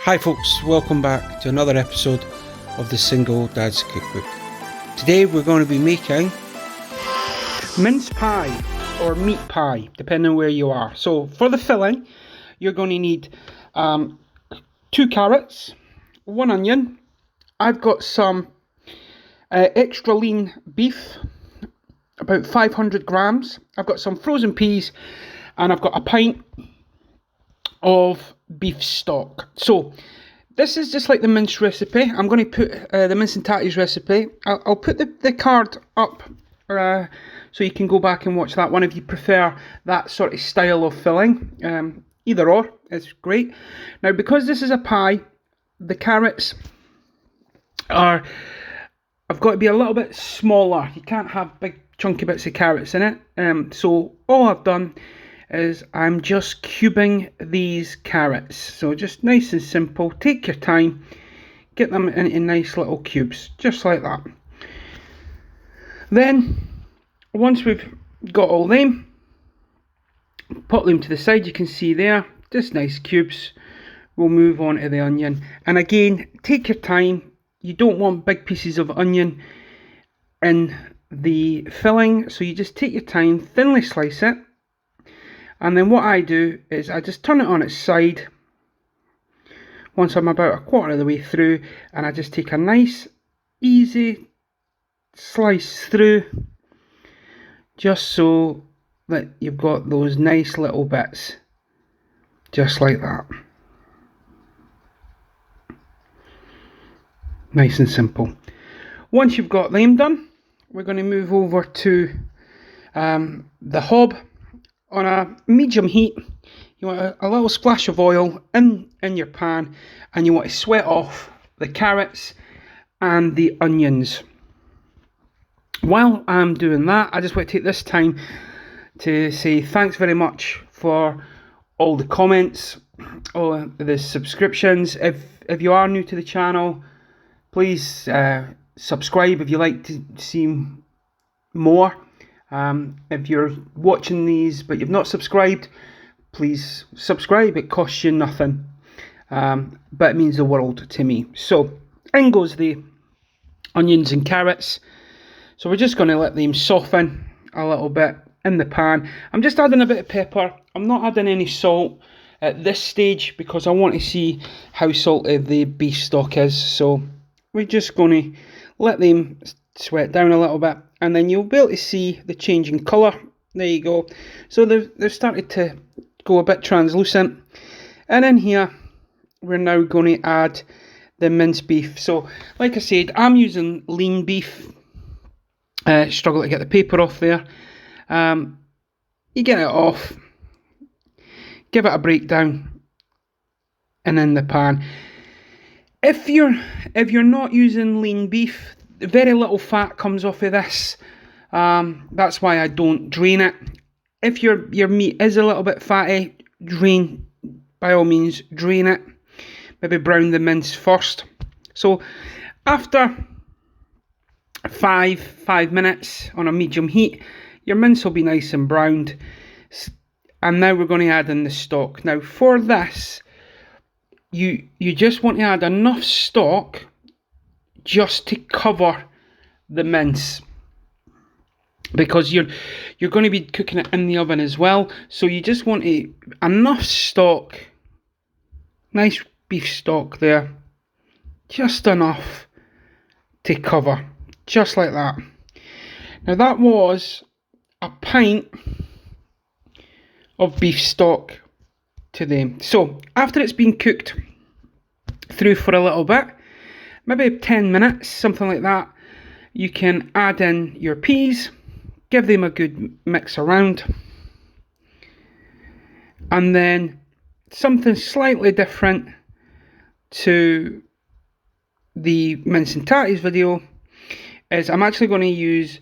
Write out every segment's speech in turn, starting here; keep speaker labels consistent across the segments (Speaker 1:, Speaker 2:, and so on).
Speaker 1: Hi folks, welcome back to another episode of the Single Dad's Cookbook. Today we're going to be making mince pie or meat pie, depending on where you are. So for the filling, you're going to need 2 carrots, 1 onion. I've got some extra lean beef, about 500 grams. I've got some frozen peas, and I've got a pint of beef stock. So this is just like the mince recipe. I'm going to put the mince and tatties recipe. I'll put the card up so you can go back and watch that one if you prefer that sort of style of filling. Either or, it's great. Now, because this is a pie, the carrots I've got to be a little bit smaller. You can't have big chunky bits of carrots in it. So all I've done is I'm just cubing these carrots. So just nice and simple. Take your time. Get them into nice little cubes. Just like that. Then, once we've got all them, put them to the side. You can see there, just nice cubes. We'll move on to the onion. And again, take your time. You don't want big pieces of onion in the filling. So you just take your time, thinly slice it. And then what I do is I just turn it on its side once I'm about a quarter of the way through, and I just take a nice easy slice through, just so that you've got those nice little bits, just like that. Nice and simple. Once you've got them done, we're going to move over to the hob. On a medium heat, you want a little splash of oil in your pan, and you want to sweat off the carrots and the onions. While I'm doing that, I just want to take this time to say thanks very much for all the comments, all the subscriptions. If you are new to the channel, please subscribe if you like to see more. If you're watching these but you've not subscribed, please subscribe. It costs you nothing, but it means the world to me. So in goes the onions and carrots. So we're just going to let them soften a little bit in the pan. I'm just adding a bit of pepper. I'm not adding any salt at this stage because I want to see how salty the beef stock is. So we're just going to let them sweat down a little bit, and then you'll be able to see the change in colour. There you go. So they've started to go a bit translucent. And in here, we're now going to add the minced beef. So, like I said, I'm using lean beef. Struggle to get the paper off there. You get it off, give it a breakdown, and in the pan. If you're not using lean beef, very little fat comes off of this. That's why I don't drain it. If your meat is a little bit fatty, by all means drain it. Maybe brown the mince first. So after 5 minutes on a medium heat, your mince will be nice and browned. And now we're going to add in the stock. Now for this, you just want to add enough stock just to cover the mince, because you're going to be cooking it in the oven as well. So you just want enough stock, nice beef stock there, just enough to cover, just like that. Now that was a pint of beef stock to them. So after it's been cooked through for a little bit, maybe 10 minutes, something like that, you can add in your peas, give them a good mix around, and then something slightly different to the mince and tatties video is I'm actually going to use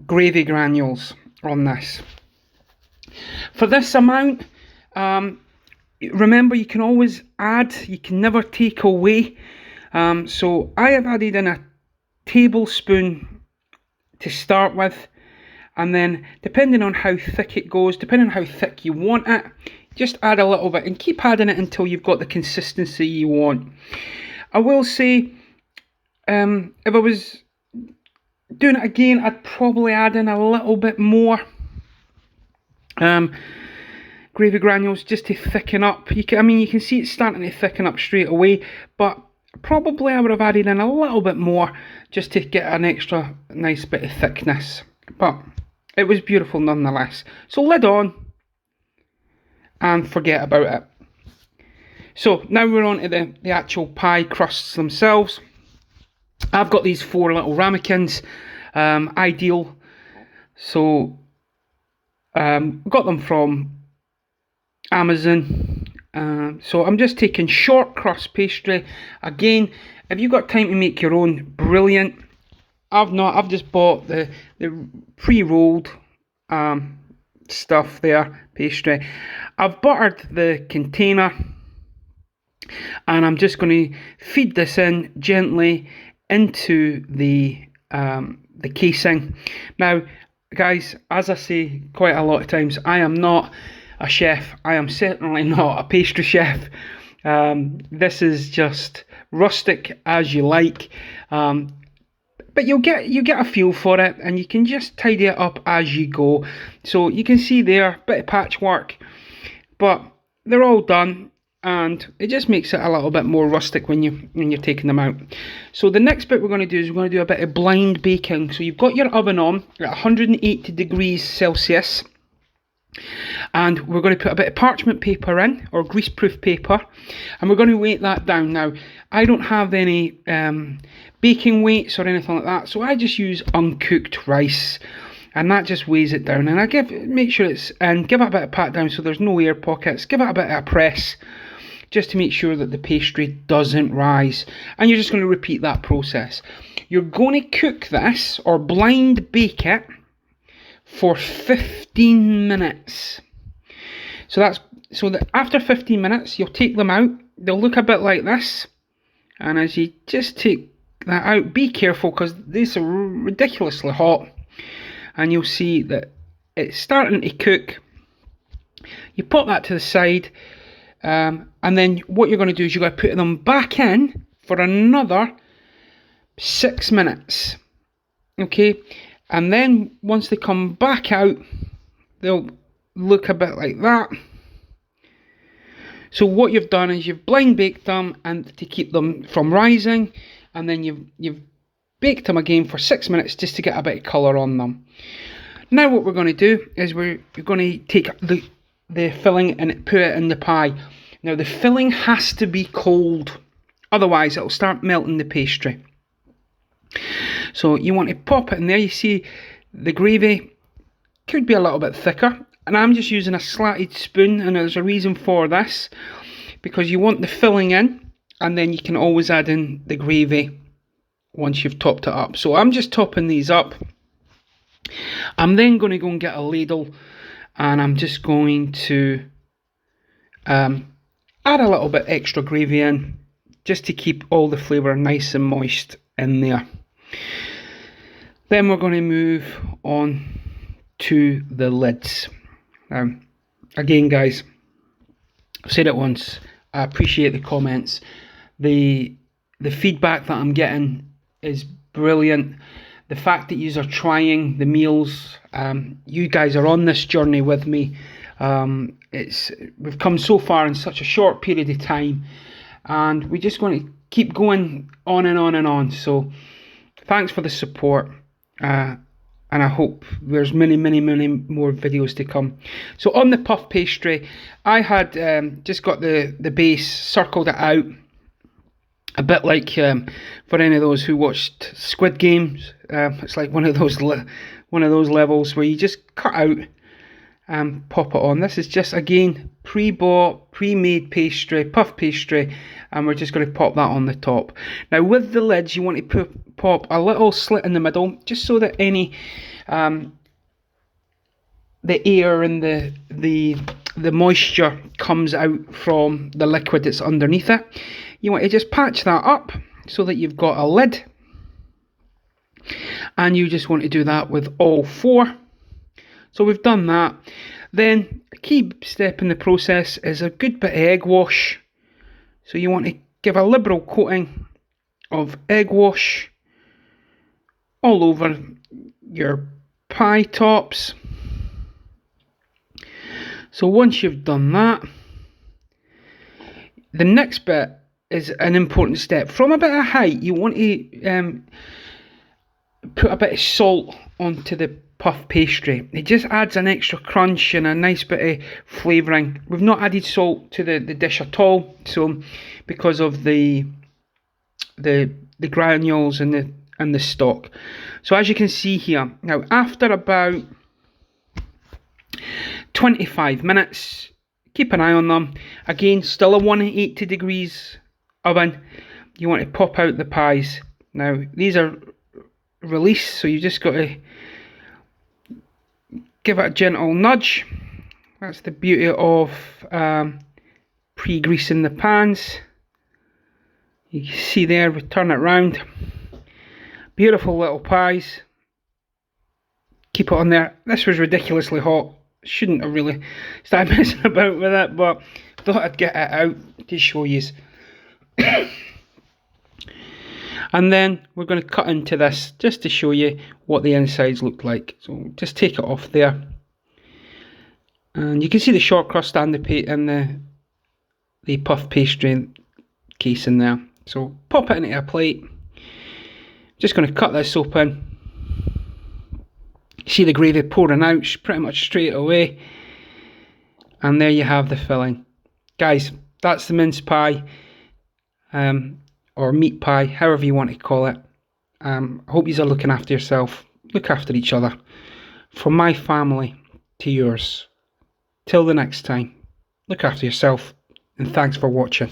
Speaker 1: gravy granules on this. For this amount, remember you can always add, you can never take away. So I have added in a tablespoon to start with, and then depending on how thick it goes, depending on how thick you want it, just add a little bit and keep adding it until you've got the consistency you want. I will say, if I was doing it again, I'd probably add in a little bit more gravy granules just to thicken up. You can see it's starting to thicken up straight away, but probably I would have added in a little bit more just to get an extra nice bit of thickness. But it was beautiful nonetheless. So lid on and forget about it. So now we're on to the actual pie crusts themselves. I've got these 4 little ramekins, ideal. So got them from Amazon. So I'm just taking short crust pastry. Again, if you've got time to make your own, brilliant. I've just bought the pre-rolled stuff there, pastry. I've buttered the container, and I'm just going to feed this in gently into the casing. Now, guys, as I say quite a lot of times, I am not a chef. I am certainly not a pastry chef. This is just rustic as you like. But you get a feel for it, and you can just tidy it up as you go. So you can see there, bit of patchwork, but they're all done, and it just makes it a little bit more rustic when you're taking them out. So the next bit we're going to do is we're going to do a bit of blind baking. So you've got your oven on at 180 degrees Celsius, and we're going to put a bit of parchment paper in, or greaseproof paper, and we're going to weight that down. Now, I don't have any baking weights or anything like that, so I just use uncooked rice, and that just weighs it down. And I make sure it's, and give it a bit of pat down so there's no air pockets. Give it a bit of a press just to make sure that the pastry doesn't rise, and you're just going to repeat that process. You're going to cook this, or blind bake it, for 15 minutes. So after 15 minutes, you'll take them out. They'll look a bit like this, and as you just take that out, be careful because these are ridiculously hot, and you'll see that it's starting to cook. You pop that to the side, and then what you're going to do is you're going to put them back in for another 6 minutes. Okay, and then once they come back out, they'll look a bit like that. So what you've done is you've blind baked them and to keep them from rising, and then you've baked them again for 6 minutes just to get a bit of colour on them. Now what we're going to do is we're going to take the filling and put it in the pie. Now the filling has to be cold, otherwise it'll start melting the pastry. So you want to pop it in there. You see the gravy could be a little bit thicker, and I'm just using a slatted spoon, and there's a reason for this, because you want the filling in, and then you can always add in the gravy once you've topped it up. So I'm just topping these up. I'm then going to go and get a ladle, and I'm just going to add a little bit extra gravy in, just to keep all the flavour nice and moist in there. Then we're going to move on to the lids. Now, again, guys, I've said it once, I appreciate the comments. The feedback that I'm getting is brilliant. The fact that you are trying the meals, you guys are on this journey with me. We've come so far in such a short period of time, and we're just going to keep going on and on and on. So thanks for the support, and I hope there's many more videos to come. So on the puff pastry, I had just got the base, circled it out a bit like for any of those who watched Squid Games. It's like one of those levels where you just cut out and pop it on. This is just, again, pre-bought, pre-made pastry, puff pastry, and we're just going to pop that on the top. Now with the lids, you want to pop a little slit in the middle, just so that any the air and the moisture comes out from the liquid that's underneath it. You want to just patch that up so that you've got a lid, and you just want to do that with all 4. So we've done that. Then a key step in the process is a good bit of egg wash. So you want to give a liberal coating of egg wash all over your pie tops. So once you've done that, the next bit is an important step. From a bit of height, you want to put a bit of salt onto the puff pastry. It just adds an extra crunch and a nice bit of flavouring. We've not added salt to the dish at all, so because of the granules and the stock. So as you can see here, now after about 25 minutes, keep an eye on them. Again, still a 180 degrees oven. You want to pop out the pies. Now these are released, so you just got to give it a gentle nudge. That's the beauty of pre-greasing the pans. You can see there, we turn it round. Beautiful little pies. Keep it on there. This was ridiculously hot. Shouldn't have really started messing about with it, but thought I'd get it out to show you. And then we're going to cut into this just to show you what the insides look like. So just take it off there, and you can see the short crust and the puff pastry case in there. So pop it into a plate. Just going to cut this open. See the gravy pouring out pretty much straight away, and there you have the filling, guys. That's the mince pie, or meat pie, however you want to call it. I hope you are looking after yourself, look after each other. From my family to yours, till the next time, look after yourself, and thanks for watching.